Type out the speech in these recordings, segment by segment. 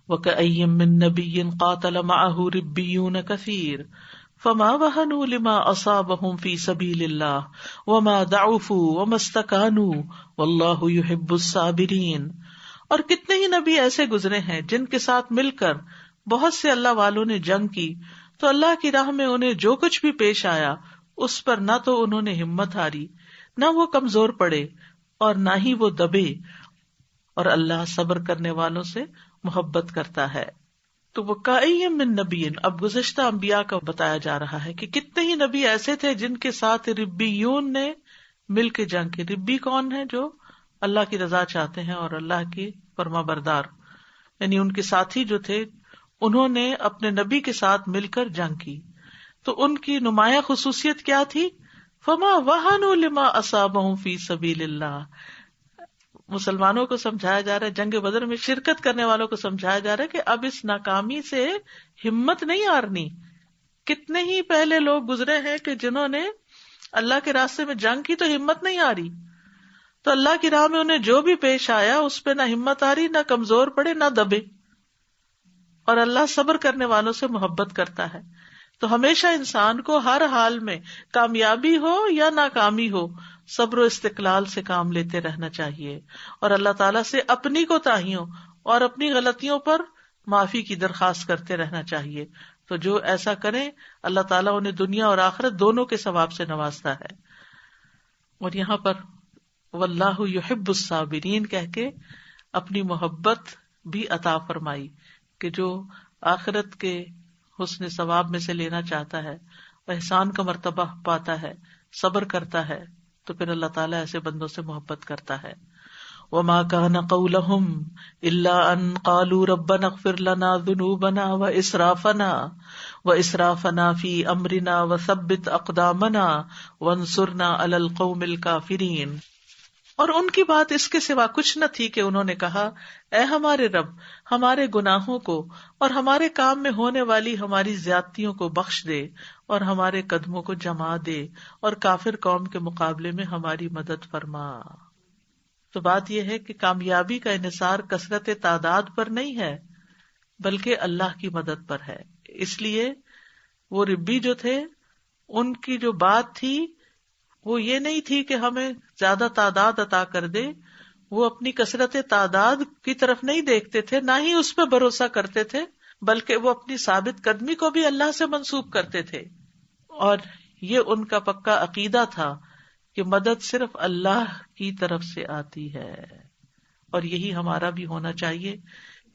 وَكَأَيٍّ مِّن نَّبِيٍّ قَاتَلَ مَعَهُ رِبِّيُّونَ كَثِيرٌ فَمَا وَهَنُوا لِمَا أَصَابَهُم فِي سَبِيلِ اللَّهِ وَمَا ضَعُفُوا وَمَا اسْتَكَانُوا وَاللَّهُ يُحِبُّ الصَّابِرِينَ۔ اور کتنے ہی نبی ایسے گزرے ہیں جن کے ساتھ مل کر بہت سے اللہ والوں نے جنگ کی، تو اللہ کی راہ میں انہیں جو کچھ بھی پیش آیا اس پر نہ تو انہوں نے ہمت ہاری، نہ وہ کمزور پڑے اور نہ ہی وہ دبے، اور اللہ صبر کرنے والوں سے محبت کرتا ہے۔ تو وہ کائیم من نبی، اب گزشتہ انبیاء کا بتایا جا رہا ہے کہ کتنے ہی نبی ایسے تھے جن کے ساتھ ربیون نے مل کے جنگ کی۔ ربی کون ہے؟ جو اللہ کی رضا چاہتے ہیں اور اللہ کی فرما بردار، یعنی ان کے ساتھی جو تھے انہوں نے اپنے نبی کے ساتھ مل کر جنگ کی۔ تو ان کی نمایاں خصوصیت کیا تھی؟ فما وہنوا لما اصابہم فی سبیل اللہ۔ مسلمانوں کو سمجھایا جا رہا ہے، جنگ بدر میں شرکت کرنے والوں کو سمجھایا جا رہا ہے کہ اب اس ناکامی سے ہمت نہیں ہارنی۔ کتنے ہی پہلے لوگ گزرے ہیں کہ جنہوں نے اللہ کے راستے میں جنگ کی تو ہمت نہیں ہاری، تو اللہ کی راہ میں انہیں جو بھی پیش آیا اس پہ نہ ہمت ہاری، نہ کمزور پڑے، نہ دبے، اور اللہ صبر کرنے والوں سے محبت کرتا ہے۔ تو ہمیشہ انسان کو ہر حال میں کامیابی ہو یا ناکامی ہو صبر و استقلال سے کام لیتے رہنا چاہیے، اور اللہ تعالیٰ سے اپنی کوتاہیوں اور اپنی غلطیوں پر معافی کی درخواست کرتے رہنا چاہیے۔ تو جو ایسا کریں اللہ تعالیٰ انہیں دنیا اور آخرت دونوں کے ثواب سے نوازتا ہے۔ اور یہاں پر واللہ یحب الصابرین کہہ کے اپنی محبت بھی عطا فرمائی کہ جو آخرت کے حسن ثواب میں سے لینا چاہتا ہے، احسان کا مرتبہ پاتا ہے، صبر کرتا ہے، تو پھر اللہ تعالیٰ ایسے بندوں سے محبت کرتا ہے۔ وما كان قولهم الا ان قالوا ربنا اغفر لنا ذنوبنا واسرافنا في امرنا وثبت اقدامنا وانصرنا على القوم الكافرين۔ اور ان کی بات اس کے سوا کچھ نہ تھی کہ انہوں نے کہا، اے ہمارے رب، ہمارے گناہوں کو اور ہمارے کام میں ہونے والی ہماری زیادتیوں کو بخش دے، اور ہمارے قدموں کو جما دے، اور کافر قوم کے مقابلے میں ہماری مدد فرما۔ تو بات یہ ہے کہ کامیابی کا انحصار کثرت تعداد پر نہیں ہے بلکہ اللہ کی مدد پر ہے۔ اس لیے وہ ربی جو تھے ان کی جو بات تھی وہ یہ نہیں تھی کہ ہمیں زیادہ تعداد عطا کر دے، وہ اپنی کثرت تعداد کی طرف نہیں دیکھتے تھے، نہ ہی اس پہ بھروسہ کرتے تھے، بلکہ وہ اپنی ثابت قدمی کو بھی اللہ سے منسوب کرتے تھے۔ اور یہ ان کا پکا عقیدہ تھا کہ مدد صرف اللہ کی طرف سے آتی ہے، اور یہی ہمارا بھی ہونا چاہیے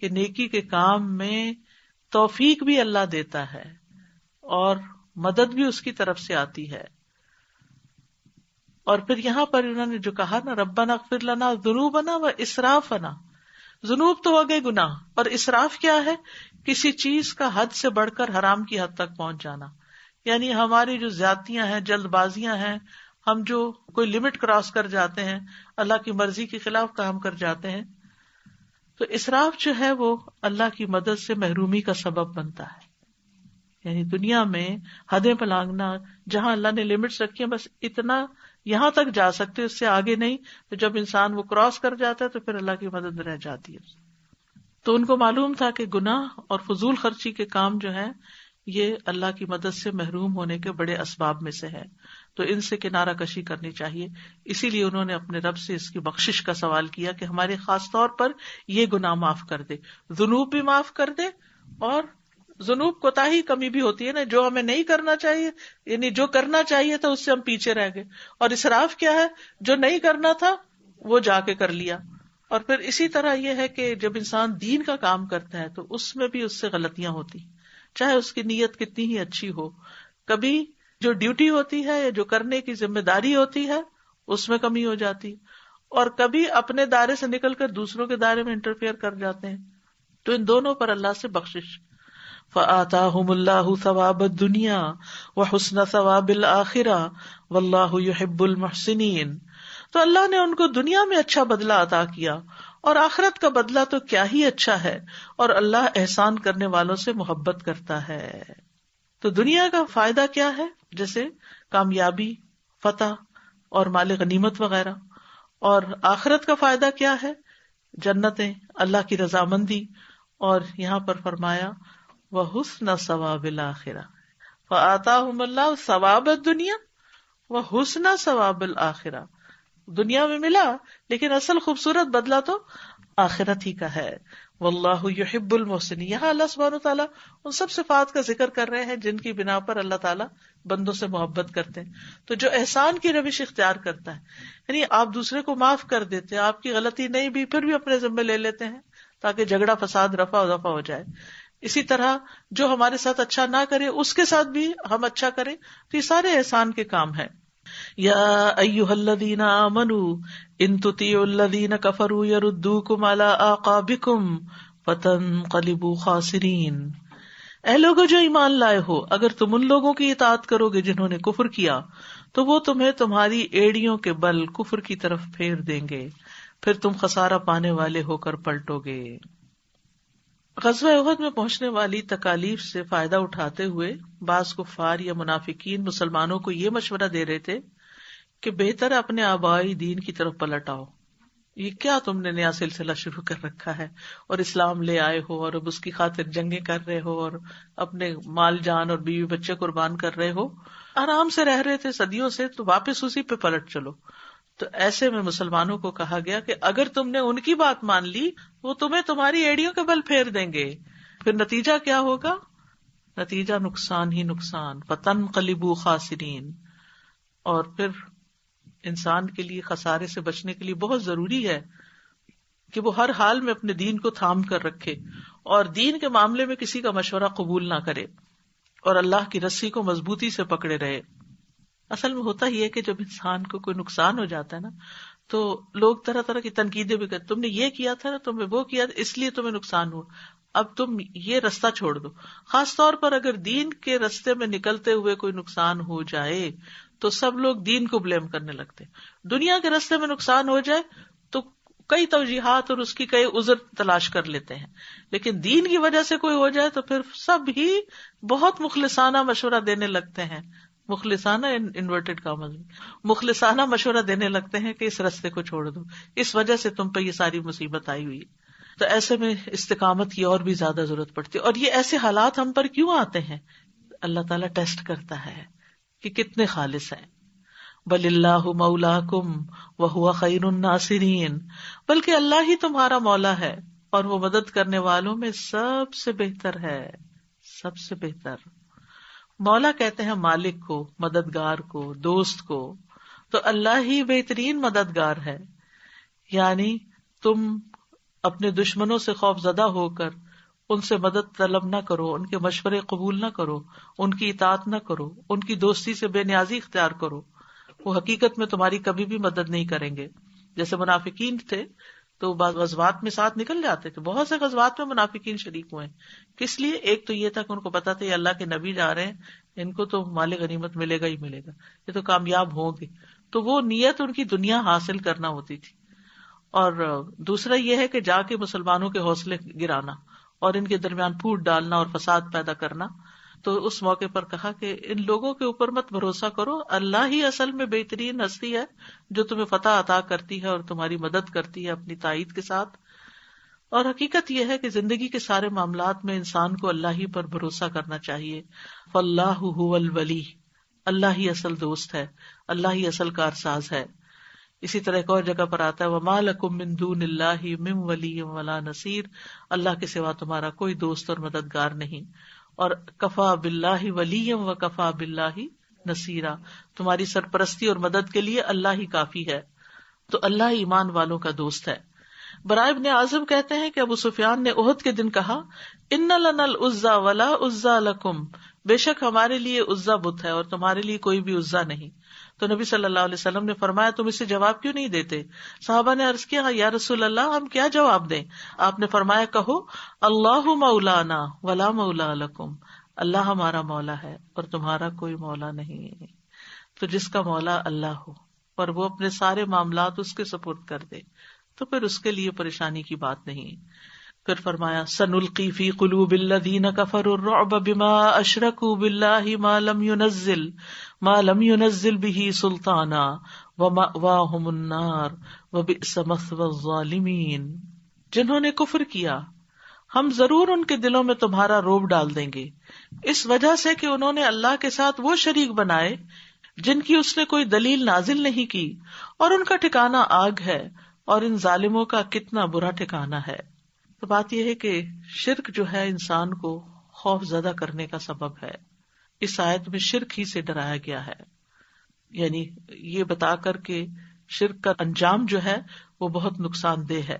کہ نیکی کے کام میں توفیق بھی اللہ دیتا ہے اور مدد بھی اس کی طرف سے آتی ہے۔ اور پھر یہاں پر انہوں نے جو کہا نا، ربنا اغفر لنا ذنوبنا و اسرافنا، ذنوب تو ہو گئے گناہ، اور اسراف کیا ہے؟ کسی چیز کا حد سے بڑھ کر حرام کی حد تک پہنچ جانا، یعنی ہماری جو زیادتیاں ہیں، جلد بازیاں ہیں، ہم جو کوئی لمٹ کراس کر جاتے ہیں، اللہ کی مرضی کے خلاف کام کر جاتے ہیں، تو اسراف جو ہے وہ اللہ کی مدد سے محرومی کا سبب بنتا ہے۔ یعنی دنیا میں حدیں پلانگنا، جہاں اللہ نے لمٹس رکھی ہیں بس اتنا یہاں تک جا سکتے، اس سے آگے نہیں، تو جب انسان وہ کراس کر جاتا ہے تو پھر اللہ کی مدد رہ جاتی ہے۔ تو ان کو معلوم تھا کہ گناہ اور فضول خرچی کے کام جو ہیں یہ اللہ کی مدد سے محروم ہونے کے بڑے اسباب میں سے ہے، تو ان سے کنارہ کشی کرنی چاہیے۔ اسی لیے انہوں نے اپنے رب سے اس کی بخشش کا سوال کیا کہ ہمارے خاص طور پر یہ گناہ معاف کر دے، ذنوب بھی معاف کر دے، اور ذنوب کوتاہی کمی بھی ہوتی ہے نا، جو ہمیں نہیں کرنا چاہیے، یعنی جو کرنا چاہیے تھا اس سے ہم پیچھے رہ گئے، اور اسراف کیا ہے؟ جو نہیں کرنا تھا وہ جا کے کر لیا۔ اور پھر اسی طرح یہ ہے کہ جب انسان دین کا کام کرتا ہے تو اس میں بھی اس سے غلطیاں ہوتی، چاہے اس کی نیت کتنی ہی اچھی ہو، کبھی جو ڈیوٹی ہوتی ہے یا جو کرنے کی ذمہ داری ہوتی ہے اس میں کمی ہو جاتی، اور کبھی اپنے دائرے سے نکل کر دوسروں کے دائرے میں انٹرفیئر کر جاتے ہیں، تو ان دونوں پر اللہ سے بخشش۔ فآتاہم اللہ ثواب الدنیا وحسن ثواب الآخرہ واللہ یحب المحسنین۔ تو اللہ نے ان کو دنیا میں اچھا بدلہ عطا کیا، اور آخرت کا بدلہ تو کیا ہی اچھا ہے، اور اللہ احسان کرنے والوں سے محبت کرتا ہے۔ تو دنیا کا فائدہ کیا ہے؟ جیسے کامیابی، فتح اور مال غنیمت وغیرہ، اور آخرت کا فائدہ کیا ہے؟ جنتیں، اللہ کی رضامندی اور یہاں پر فرمایا وحسن ثواب الآخرہ، فآتاہم اللہ ثواب الدنیا وحسن ثواب الآخرہ، دنیا میں ملا لیکن اصل خوبصورت بدلہ تو آخرت ہی کا ہے. واللہ یحب المحسنین. یہاں اللہ سبحانہ وتعالیٰ ان سب صفات کا ذکر کر رہے ہیں جن کی بنا پر اللہ تعالیٰ بندوں سے محبت کرتے ہیں. تو جو احسان کی روش اختیار کرتا ہے، یعنی آپ دوسرے کو معاف کر دیتے ہیں، آپ کی غلطی نہیں بھی پھر بھی اپنے ذمہ لے لیتے ہیں تاکہ جھگڑا فساد رفع و دفع ہو جائے. اسی طرح جو ہمارے ساتھ اچھا نہ کرے اس کے ساتھ بھی ہم اچھا کریں، تو یہ سارے احسان کے کام ہیں. یا ایھا الذین آمنوا ان تطیعوا الذین کفروا یردوکم علی اعقابکم فتنقلبوا خاسرین. اے لوگو جو ایمان لائے ہو، اگر تم ان لوگوں کی اطاعت کرو گے جنہوں نے کفر کیا تو وہ تمہیں تمہاری ایڑیوں کے بل کفر کی طرف پھیر دیں گے، پھر تم خسارہ پانے والے ہو کر پلٹو گے. غزوہ احد میں پہنچنے والی تکالیف سے فائدہ اٹھاتے ہوئے بعض کفار یا منافقین مسلمانوں کو یہ مشورہ دے رہے تھے کہ بہتر اپنے آبائی دین کی طرف پلٹ آؤ. یہ کیا تم نے نیا سلسلہ شروع کر رکھا ہے اور اسلام لے آئے ہو اور اب اس کی خاطر جنگیں کر رہے ہو اور اپنے مال جان اور بیوی بچے قربان کر رہے ہو. آرام سے رہ رہے تھے صدیوں سے، تو واپس اسی پہ پلٹ چلو. تو ایسے میں مسلمانوں کو کہا گیا کہ اگر تم نے ان کی بات مان لی وہ تمہیں تمہاری ایڑیوں کے بل پھیر دیں گے، پھر نتیجہ کیا ہوگا؟ نتیجہ نقصان ہی نقصان. فتنقلبوا خاسرین. اور پھر انسان کے لیے خسارے سے بچنے کے لیے بہت ضروری ہے کہ وہ ہر حال میں اپنے دین کو تھام کر رکھے اور دین کے معاملے میں کسی کا مشورہ قبول نہ کرے اور اللہ کی رسی کو مضبوطی سے پکڑے رہے. اصل میں ہوتا ہی ہے کہ جب انسان کو کوئی نقصان ہو جاتا ہے نا تو لوگ طرح طرح کی تنقیدیں بھی کرتے، تم نے یہ کیا تھا نا، تم نے وہ کیا تھا، اس لیے تمہیں نقصان ہوا، اب تم یہ رستہ چھوڑ دو. خاص طور پر اگر دین کے رستے میں نکلتے ہوئے کوئی نقصان ہو جائے تو سب لوگ دین کو بلیم کرنے لگتے. دنیا کے رستے میں نقصان ہو جائے تو کئی توجیحات اور اس کی کئی عذر تلاش کر لیتے ہیں، لیکن دین کی وجہ سے کوئی ہو جائے تو پھر سب ہی بہت مخلصانہ مشورہ دینے لگتے ہیں. مخلصانہ انورٹڈ کامز میں مخلصانہ مشورہ دینے لگتے ہیں کہ اس رستے کو چھوڑ دو، اس وجہ سے تم پہ یہ ساری مصیبت آئی ہوئی. تو ایسے میں استقامت کی اور بھی زیادہ ضرورت پڑتی ہے. اور یہ ایسے حالات ہم پر کیوں آتے ہیں؟ اللہ تعالیٰ ٹیسٹ کرتا ہے کہ کتنے خالص ہیں. بل اللہ مولاکم وہو خیر الناصرین. بلکہ اللہ ہی تمہارا مولا ہے اور وہ مدد کرنے والوں میں سب سے بہتر ہے. سب سے بہتر. مولا کہتے ہیں مالک کو، مددگار کو، دوست کو. تو اللہ ہی بہترین مددگار ہے. یعنی تم اپنے دشمنوں سے خوف زدہ ہو کر ان سے مدد طلب نہ کرو، ان کے مشورے قبول نہ کرو، ان کی اطاعت نہ کرو، ان کی دوستی سے بے نیازی اختیار کرو. وہ حقیقت میں تمہاری کبھی بھی مدد نہیں کریں گے. جیسے منافقین تھے تو بعض غزوات میں ساتھ نکل جاتے تھے، بہت سے غزوات میں منافقین شریک ہوئے. کس لیے؟ ایک تو یہ تھا کہ ان کو پتا تھا یہ اللہ کے نبی جا رہے ہیں، ان کو تو مال غنیمت ملے گا ہی ملے گا، یہ تو کامیاب ہوں گے. تو وہ نیت ان کی دنیا حاصل کرنا ہوتی تھی. اور دوسرا یہ ہے کہ جا کے مسلمانوں کے حوصلے گرانا اور ان کے درمیان پھوٹ ڈالنا اور فساد پیدا کرنا. تو اس موقع پر کہا کہ ان لوگوں کے اوپر مت بھروسہ کرو، اللہ ہی اصل میں بہترین ہستی ہے جو تمہیں فتح عطا کرتی ہے اور تمہاری مدد کرتی ہے اپنی تائید کے ساتھ. اور حقیقت یہ ہے کہ زندگی کے سارے معاملات میں انسان کو اللہ ہی پر بھروسہ کرنا چاہیے. فاللہ هو الولی. اللہ ہی اصل دوست ہے، اللہ ہی اصل کارساز ہے. اسی طرح ایک اور جگہ پر آتا ہے وَمَا لَكُم مِّن دُونِ اللَّهِ مِن وَلِيٍّ وَلَا نَصِيرٍ. اللہ کے سوا تمہارا کوئی دوست اور مددگار نہیں. اور کفا باللہ ولیًّا وکفا باللہ نصیرا. تمہاری سرپرستی اور مدد کے لیے اللہ ہی کافی ہے. تو اللہ ایمان والوں کا دوست ہے. برائے ابن عازب کہتے ہیں کہ ابو سفیان نے احد کے دن کہا ان لنا العزى ولا عزى لكم. بے شک ہمارے لیے عزا بت ہے اور تمہارے لیے کوئی بھی عزا نہیں. تو نبی صلی اللہ علیہ وسلم نے فرمایا تم اسے جواب کیوں نہیں دیتے؟ صحابہ نے عرض کیا یا رسول اللہ ہم کیا جواب دیں؟ آپ نے فرمایا کہو اللہ مولانا ولا مولا لکم. اللہ ہمارا مولا ہے اور تمہارا کوئی مولا نہیں. تو جس کا مولا اللہ ہو اور وہ اپنے سارے معاملات اس کے سپرد کر دے تو پھر اس کے لیے پریشانی کی بات نہیں. پھر فرمایا سنلقی فی قلوب الذین کفروا الرعب بما اشرکوا باللہ ما لم ينزل به سلطانا ومأواہم النار وبئس مثوى الظالمین. جنہوں نے کفر کیا ہم ضرور ان کے دلوں میں تمہارا روب ڈال دیں گے، اس وجہ سے کہ انہوں نے اللہ کے ساتھ وہ شریک بنائے جن کی اس نے کوئی دلیل نازل نہیں کی، اور ان کا ٹھکانہ آگ ہے، اور ان ظالموں کا کتنا برا ٹھکانہ ہے۔ تو بات یہ ہے کہ شرک جو ہے انسان کو خوف زدہ کرنے کا سبب ہے۔ اس آیت میں شرک ہی سے ڈرایا گیا ہے، یعنی یہ بتا کر کہ شرک کا انجام جو ہے وہ بہت نقصان دہ ہے۔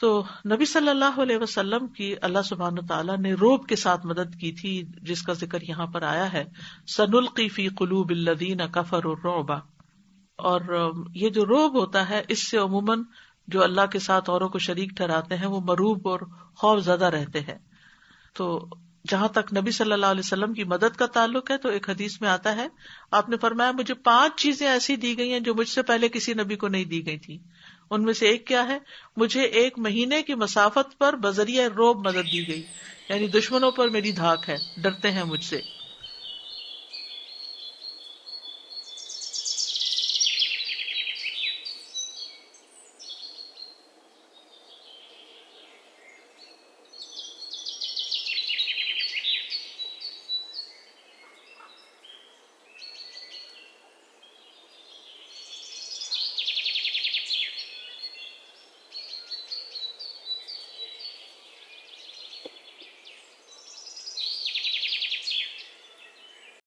تو نبی صلی اللہ علیہ وسلم کی اللہ سبحانہ تعالیٰ نے روب کے ساتھ مدد کی تھی، جس کا ذکر یہاں پر آیا ہے، سنلقی فی قلوب الذین کفروا الرعب۔ اور یہ جو روب ہوتا ہے، اس سے عموماً جو اللہ کے ساتھ اوروں کو شریک ٹھہراتے ہیں وہ مروب اور خوف زدہ رہتے ہیں۔ تو جہاں تک نبی صلی اللہ علیہ وسلم کی مدد کا تعلق ہے، تو ایک حدیث میں آتا ہے، آپ نے فرمایا مجھے 5 چیزیں ایسی دی گئی ہیں جو مجھ سے پہلے کسی نبی کو نہیں دی گئی تھی۔ ان میں سے ایک کیا ہے؟ مجھے 1 مہینے کی مسافت پر بذریعہ روب مدد دی گئی، یعنی دشمنوں پر میری دھاک ہے، ڈرتے ہیں مجھ سے۔